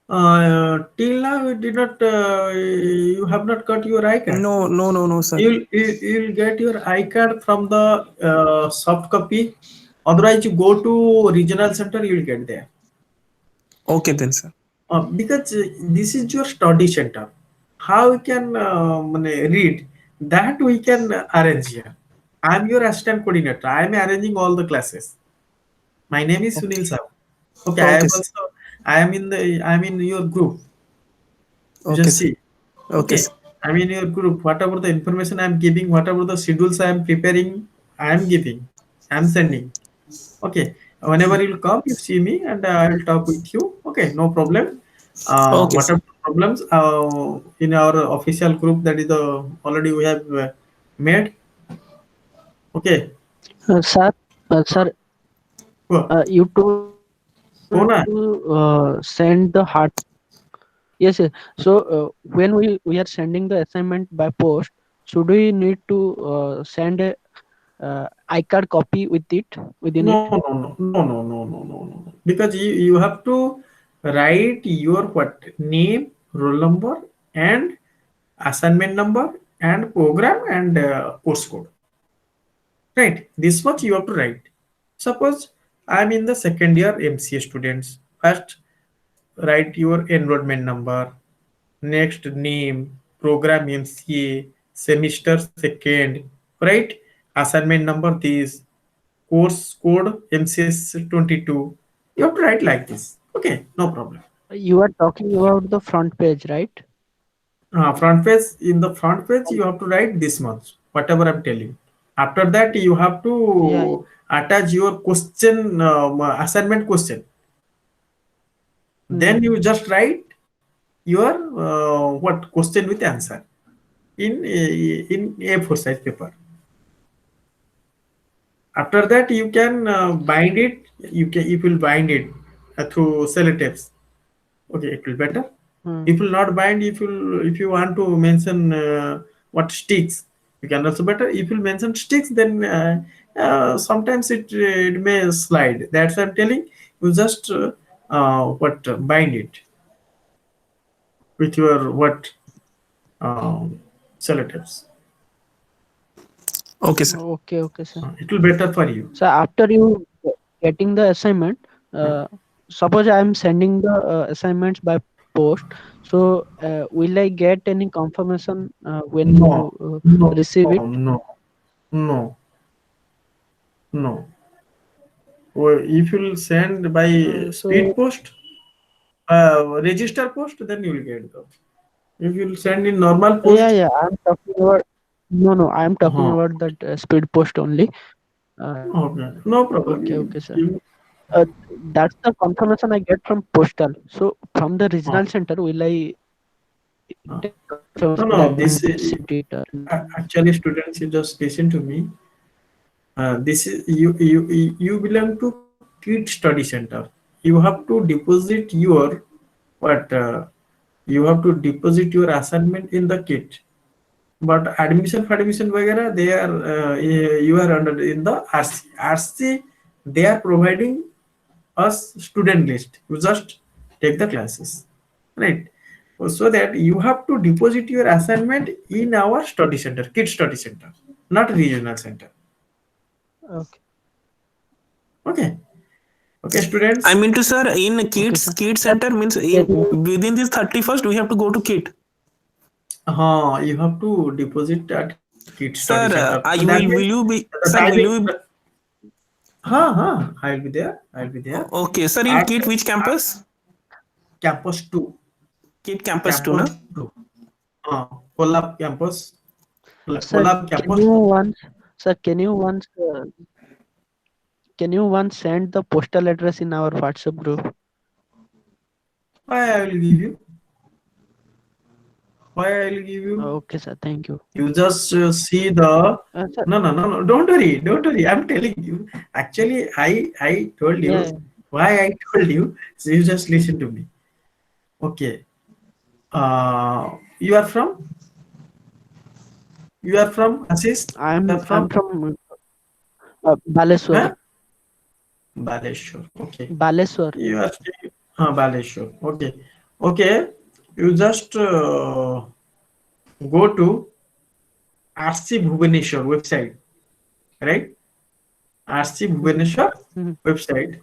Till now, you did not. You have not got your iCard. No, no, no, no, sir. You'll get your iCard from the soft copy. Otherwise, you go to regional center. You'll get there. Okay then, sir. Because this is your study center. How we can read that we can arrange here. I'm your assistant coordinator. I'm arranging all the classes. My name is Sunil Okay. sir. Okay, I Okay, am sir. also I'm in your group. You Okay, just sir. see. Okay, Okay, sir. I'm in your group. Whatever the information I'm giving, whatever the schedules I'm preparing, I am giving. I'm sending. Okay. Whenever you'll come, you see me and I will talk with you. Okay, no problem. Okay, sir. Whatever problems in our official group that is the already we have made. Okay. Sir, sir, Go. you told to Go send the hard. Yes, yes. So when we are sending the assignment by post, should we need to send a iCard copy with it within it? No. Because you have to write your what name, roll number, and assignment number, and program and course code. Right. This much you have to write. Suppose I'm in the second year MCA students. First, write your enrollment number. Next, name, program MCA, semester second. Right. Assignment number this, course code MCS-22. You have to write like this. Okay, no problem. You are talking about the front page, right? Front page, in the front page, you have to write this much, whatever I'm telling. After that, you have Yeah, yeah. to attach your question, assignment question. Then Hmm. you just write your what question with answer in A4 size paper. After that, you can bind it. You can if you will bind it through sellotapes. Okay, it will better. Hmm. If you will not bind, if you want to mention what sticks, you can also better. If you mention sticks, then sometimes it may slide. That's what I'm telling you. Just what bind it with your what sellotapes. Okay, sir. Okay, okay, sir. It will better for you. So after you getting the assignment, Uh, suppose I am sending the assignments by post. So will I get any confirmation when no, you no, receive it? no, no. No. If you'll send by speed So post, register post, then you will get them. If you'll send in normal yeah, post, yeah. I'm talking about no, no. I'm talking uh about that speed post only. okay, no problem. Okay, okay, sir. You That's the confirmation I get from postal. So from the uh, regional center, will I uh, take confirmation no, that no. I This have received it? actually, students, you just listen to me. This is you belong to KIT study center. You have to deposit your what you have to deposit your assignment in the kit. But admission वगैरह they are you are under in the RC they are providing us student list. You just take the classes, right? So that you have to deposit your assignment in our study center, KIT study center, not regional center. Okay, Okay. Okay, I students. mean to sir, in okay, kids sir. kid Sir, center means can in you, within this 31st we have to go to kid. You have to deposit at KIT study Sir, center. That I means will you the be sir timing. will you I'll be there. I'll be there okay sir in at, kid which at campus? campus two. Kid campus 2 na? Campus two. Collab campus. sir, Collab can campus you two. once, sir, can you once send the postal address in our WhatsApp group? Why I will give you? Why I will give you? Okay, sir. Thank you. You just see the. Sir, No. Don't worry. Don't worry. I'm telling you. Actually, I told you yeah, why I told you. So you just listen to me. Okay. You are from. You are from Assis. You are I'm from. from Baleswar. Huh? Baleshwar. Okay. Baleswar. You are staying. Baleshwar. Okay. Okay. You just go to RC Bhubaneswar website, right? RC Mhm, Bhubaneswar mhm. website.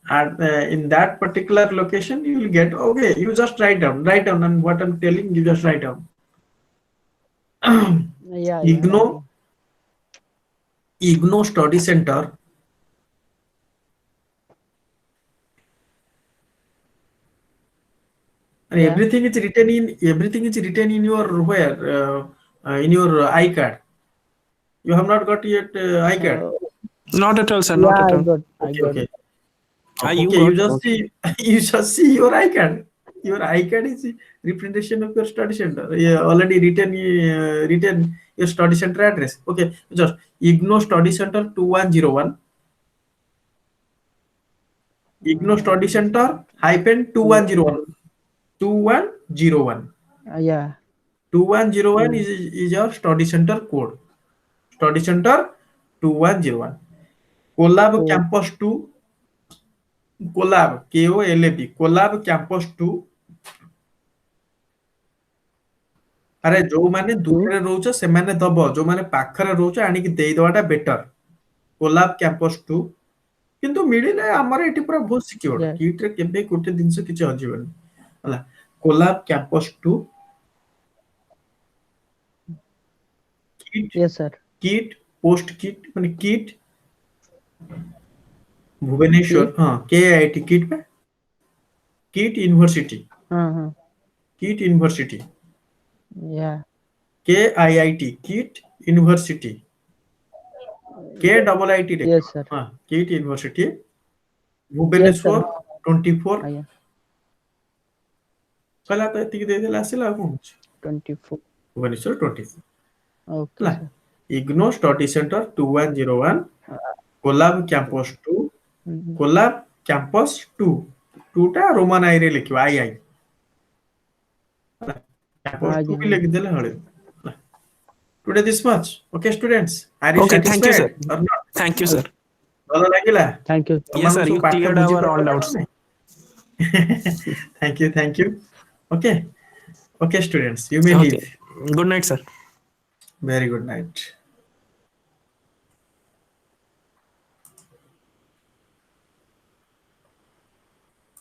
And in that particular location, you will get. Okay. You just write down, and what I'm telling you, just write down. Yeah, yeah. IGNO, Writing. IGNO Study Center, and Yeah. everything is written in your where in your iCard. You have not got yet iCard. Uh, Not at all sir, not yeah, at I all. got, I Okay, got. okay. You Okay, you got just okay. see you just see your iCard. Your iCard is representation of your study center. Yeah, already written your study center address. Okay, just IGNO Study Center 2101. IGNO Study Center hyphen Two, 2101. 2101. yeah. 2101 Two. is your study center code. Study center 2101. Collab Code. Campus 2. Collab KOLAB. Collab Campus 2. ଆରେ ଯୋଉମାନେ Two. ଦୂରରେ ରହୁଛ ସେମାନେ ଦବ, ଯୋଉମାନେ ପାଖରେ ରହୁଛ ଆଣିକି ଦେଇଦବାଟା ବେଟର। କୋଲାବ କ୍ୟାମ୍ପସ 2 କିନ୍ତୁ ମିଳିଲେ ଆମର ଏଠି ପୁରା ବହୁତ ସିକ୍ୟୁର୍ଡ। Yeah. କିଟରେ କେବେ ଗୋଟେ ଜିନିଷ କିଛି ହଜିବନି ହେଲା। କୋଲାବ campus 2 KIIT Yes, sir. KIIT post KIIT ମାନେ KIIT Kit. Bhubaneswar KIT KIIT ପା KIIT university Uh-huh. KIIT university Yeah. KIIT KIIT university KIIT Yes, ଲେଖିବ sir. KIIT university Yes, sir. Bhubaneswar 24 Yeah. କହିଲା ତ ଏତିକି ଦେଇଦେଲେ ଆସିଲା ଆଉ କଣ ଅଛି। 24. ଭୁବନେଶ୍ୱର 24 Okay, ହେଲା। sir. IGNOU study centre 2101 Uh, Kolab campus 2 mhm. Kolab campus 2 2 ଟା ରୋମାନ ଆଇରେ ଲେଖିବ ଆଇ ଆଇ ହେଲା। Campus 2 B Yeah. ଲେଖିଦେଲେ ହଳିବ ହେଲା। Today this much. Okay students, are you Okay, thank you satisfied sir. Or not? Thank you sir. Okay. ଭଲ ଲାଗିଲା? Thank you. Yes ତମମାନଙ୍କୁ sir, ସବୁ you ପାଠ cleared our all ବୁଝିପାରିଲ ନା doubts. ନାଇଁ? Thank you. Okay okay students, you may Okay. Leave. Good night sir. Very good night.